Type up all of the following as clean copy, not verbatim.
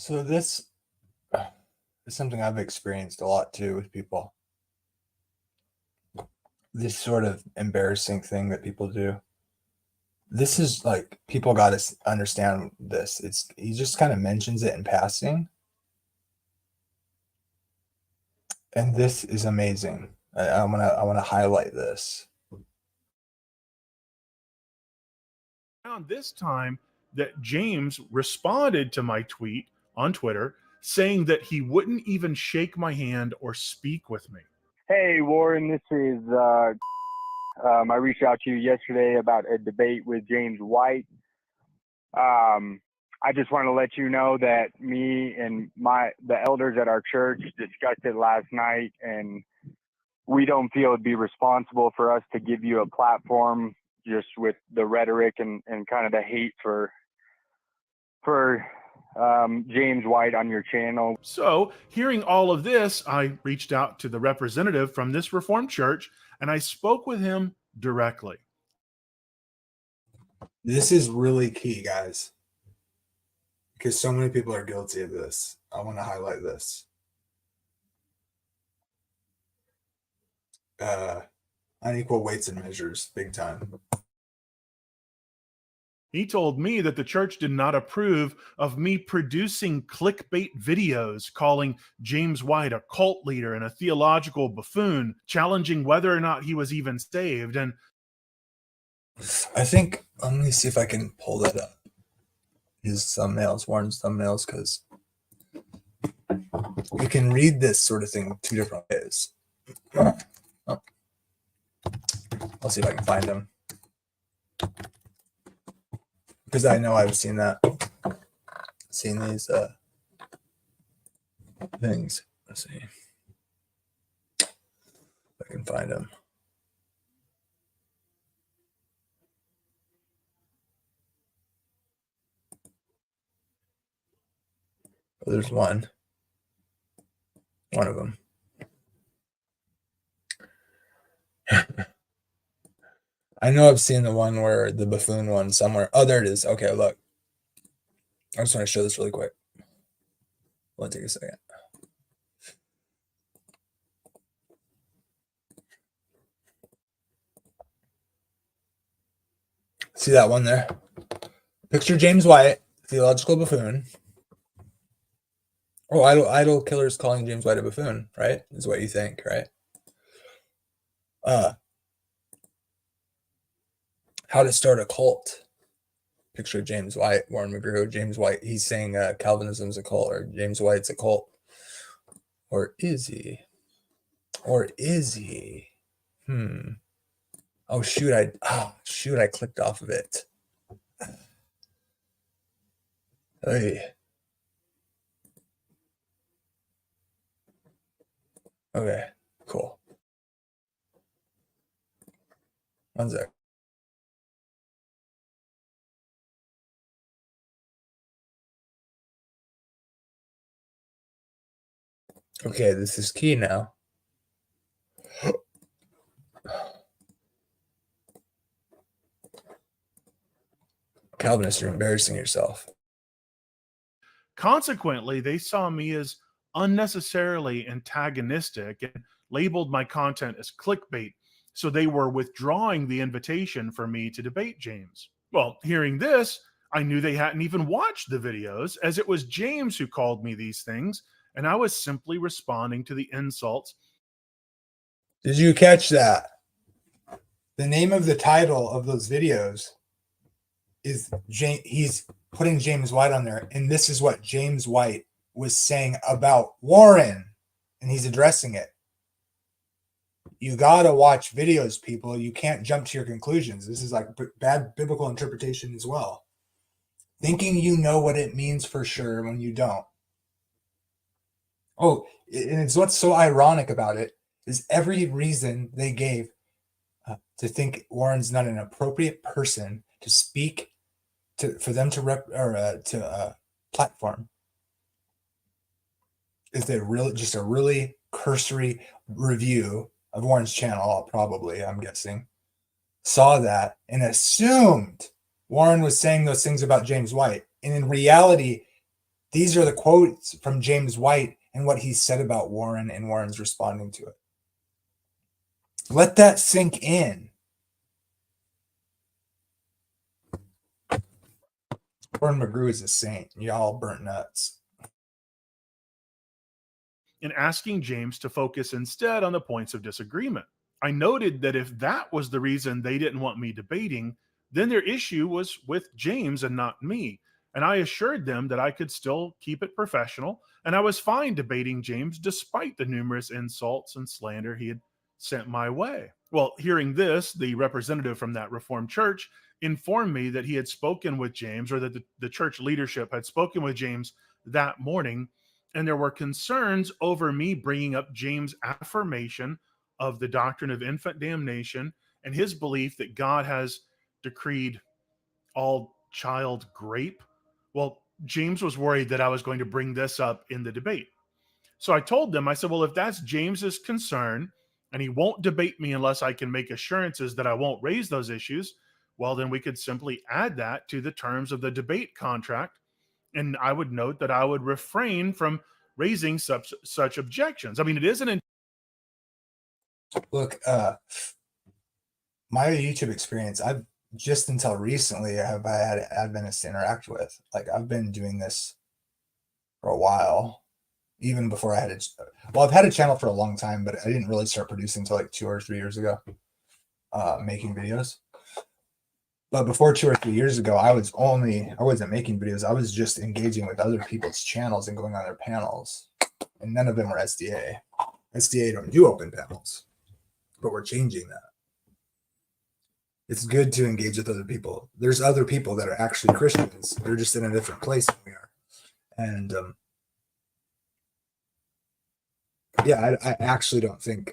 So this is something I've experienced a lot too with people. This sort of embarrassing thing that people do. This is like people got to understand this. He just kind of mentions it in passing, and this is amazing. I want to highlight this. Around this time that James responded to my tweet on Twitter saying that he wouldn't even shake my hand or speak with me. Hey, Warren, this is, I reached out to you yesterday about a debate with James White. I just want to let you know that me and the elders at our church discussed it last night, and we don't feel it'd be responsible for us to give you a platform just with the rhetoric and kind of the hate for James White on your channel. So, hearing all of this, I reached out to the representative from this Reformed church and I spoke with him directly. This is really key, guys, because so many people are guilty of this. I want to highlight this. Unequal weights and measures, big time. He told me that the church did not approve of me producing clickbait videos calling James White a cult leader and a theological buffoon, challenging whether or not he was even saved. And I think, let me see if I can pull that up. His thumbnails, Warren's thumbnails, because you can read this sort of thing two different ways. Oh. I'll see if I can find them, because I know I've seen these things. Let's see if I can find them. Oh, there's one of them. I know I've seen the one where the buffoon one somewhere. Oh, there it is. Okay, look. I just want to show this really quick. Let's take a second. See that one there? Picture James White, theological buffoon. Oh, idol killers calling James White a buffoon, right? Is what you think, right? How to start a cult. Picture James White, Warren McGrew, James White. He's saying Calvinism's a cult, or James White's a cult. Or is he? Or is he? Oh shoot! I clicked off of it. Hey. Okay, cool. One sec. Okay, this is key now. Calvinists, you're embarrassing yourself. consequently, they saw me as unnecessarily antagonistic and labeled my content as clickbait. So they were withdrawing the invitation for me to debate James. Well, hearing this, I knew they hadn't even watched the videos, as it was James who called me these things, and I was simply responding to the insults. Did you catch that? The name of the title of those videos is he's putting James White on there, and this is what James White was saying about Warren, and he's addressing it. You gotta watch videos, people. You can't jump to your conclusions. This is like bad biblical interpretation as well. Thinking you know what it means for sure when you don't. Oh, and it's what's so ironic about it is every reason they gave to think Warren's not an appropriate person to speak for them to platform is just a really cursory review of Warren's channel, probably, I'm guessing, saw that and assumed Warren was saying those things about James White. And in reality, These are the quotes from James White and what he said about Warren, and Warren's responding to it. Let that sink in. Warren McGrew is a saint. Y'all burnt nuts. And asking James to focus instead on the points of disagreement. I noted that if that was the reason they didn't want me debating, then their issue was with James and not me. And I assured them that I could still keep it professional, and I was fine debating James despite the numerous insults and slander he had sent my way. Well, hearing this, the representative from that Reformed church informed me that he had spoken with James, or that the church leadership had spoken with James that morning, and there were concerns over me bringing up James' affirmation of the doctrine of infant damnation and his belief that God has decreed all child grape. Well, James was worried that I was going to bring this up in the debate. So I told them, I said, well, if that's James's concern and he won't debate me unless I can make assurances that I won't raise those issues, well, then we could simply add that to the terms of the debate contract. And I would note that I would refrain from raising such objections. I mean, it isn't. Look, my YouTube experience, I've just until recently have I had Adventists to interact with. Like, I've been doing this for a while, even before I had it. Well, I've had a channel for a long time, but I didn't really start producing until like 2 or 3 years ago, making videos. But before 2 or 3 years ago, I wasn't making videos. I was just engaging with other people's channels and going on their panels. And none of them were SDA. SDA don't do open panels, but we're changing that. It's good to engage with other people. There's other people that are actually Christians. They're just in a different place than we are. And yeah, I actually don't think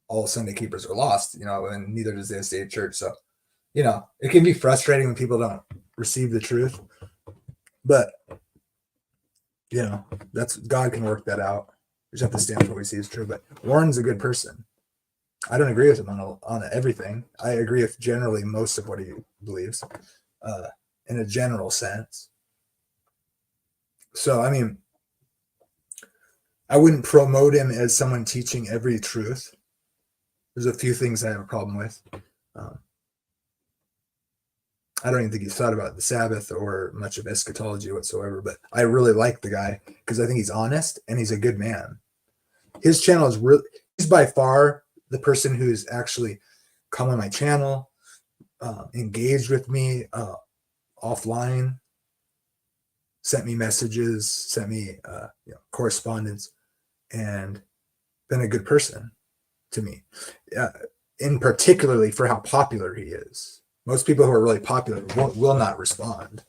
all Sunday keepers are lost, and neither does the SDA church. So, it can be frustrating when people don't receive the truth, but that's God can work that out. We just have to stand for what we see is true. But Warren's a good person. I don't agree with him on everything. I agree with generally most of what he believes, in a general sense. So, I mean, I wouldn't promote him as someone teaching every truth. There's a few things I have a problem with. I don't even think he's thought about the Sabbath or much of eschatology whatsoever, but I really like the guy because I think he's honest and he's a good man. His channel is he's by far the person who's actually come on my channel, engaged with me offline, sent me messages, sent me correspondence, and been a good person to me, in particularly for how popular he is. Most people who are really popular will not respond.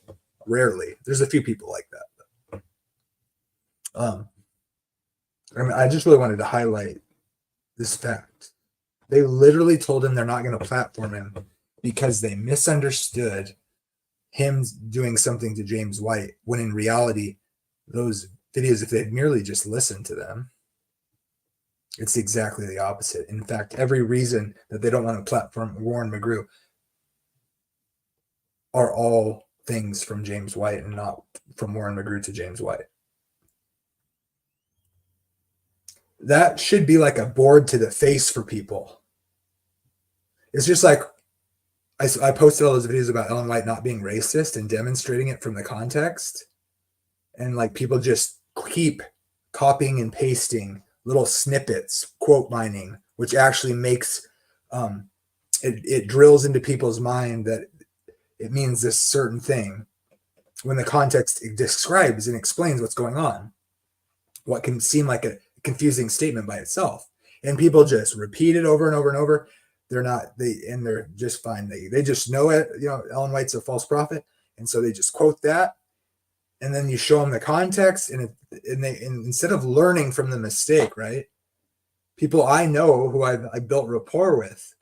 Rarely. There's a few people like that. I just really wanted to highlight this fact. They literally told him they're not going to platform him because they misunderstood him doing something to James White, when in reality, those videos, if they'd merely just listened to them, it's exactly the opposite. In fact, every reason that they don't want to platform Warren McGrew are all things from James White and not from Warren McGrew to James White. That should be like a board to the face for people. It's just like I posted all those videos about Ellen White not being racist and demonstrating it from the context. And like people just keep copying and pasting little snippets, quote mining, which actually makes it drills into people's mind that it means this certain thing when the context describes and explains what's going on. What can seem like a confusing statement by itself. And people just repeat it over and over and over. They're just fine. They just know it. Ellen White's a false prophet. And so they just quote that. And then you show them the context, and instead of learning from the mistake, right? People I know who I built rapport with,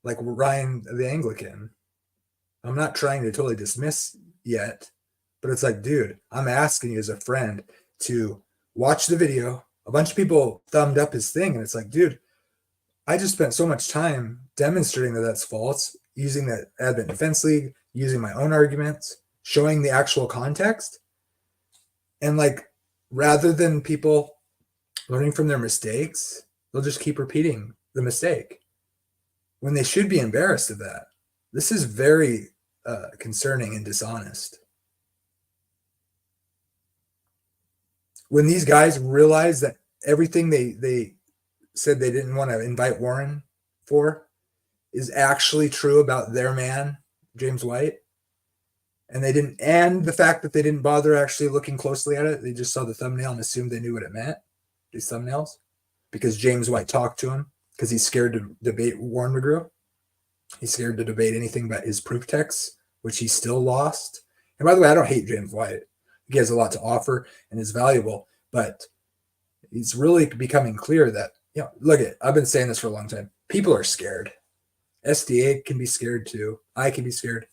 like Ryan the Anglican. I'm not trying to totally dismiss yet, but it's like, dude, I'm asking you as a friend to watch the video. A bunch of people thumbed up his thing, and it's like, dude, I just spent so much time demonstrating that that's false, using the Advent Defense League, using my own arguments, showing the actual context. And like, rather than people learning from their mistakes, they'll just keep repeating the mistake when they should be embarrassed of that. This is very concerning and dishonest. When these guys realize that everything they said they didn't want to invite Warren for is actually true about their man, James White, and the fact that they didn't bother actually looking closely at it, they just saw the thumbnail and assumed they knew what it meant, these thumbnails, because James White talked to him because he's scared to debate Warren McGrew. He's scared to debate anything but his proof texts, which he still lost. And by the way, I don't hate James White. He has a lot to offer and is valuable, but it's really becoming clear that, look I've been saying this for a long time. People are scared. SDA can be scared too. I can be scared.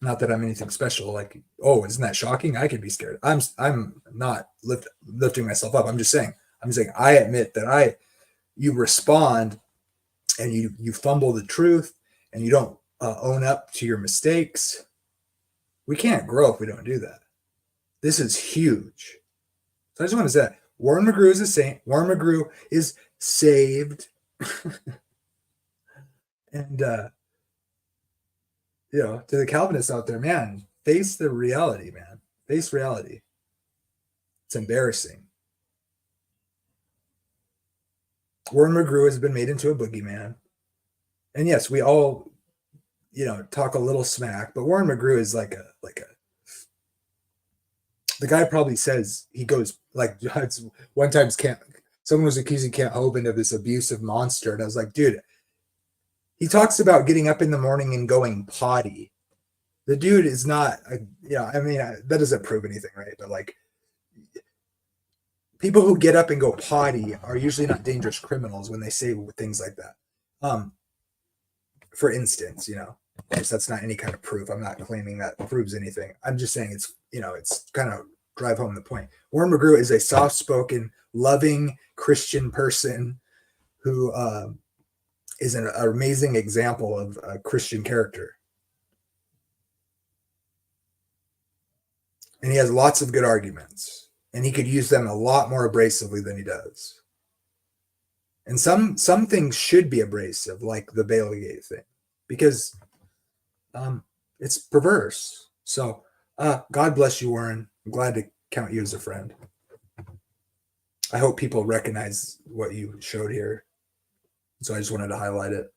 Not that I'm anything special. Like, oh, isn't that shocking? I can be scared. I'm not lifting myself up. I'm just saying I admit that you respond and you fumble the truth and you don't own up to your mistakes. We can't grow if we don't do that. This is huge. So I just want to say that Warren McGrew is a saint. Warren McGrew is saved. And, to the Calvinists out there, man, face the reality, man. Face reality. It's embarrassing. Warren McGrew has been made into a boogeyman. And yes, we all, talk a little smack, but Warren McGrew is like a the guy probably says, he goes like, one time someone was accusing Kent Hovind of this abusive monster. And I was like, dude, he talks about getting up in the morning and going potty. The dude is not, that doesn't prove anything, right? But like, people who get up and go potty are usually not dangerous criminals when they say things like that. For instance, of course, that's not any kind of proof. I'm not claiming that proves anything. I'm just saying it's kind of drive home the point. Warren McGrew is a soft-spoken, loving Christian person who is an amazing example of Christian character. And he has lots of good arguments, and he could use them a lot more abrasively than he does. And some things should be abrasive, like the Baileygate thing, because it's perverse. So God bless you, Warren. I'm glad to count you as a friend. I hope people recognize what you showed here. So I just wanted to highlight it.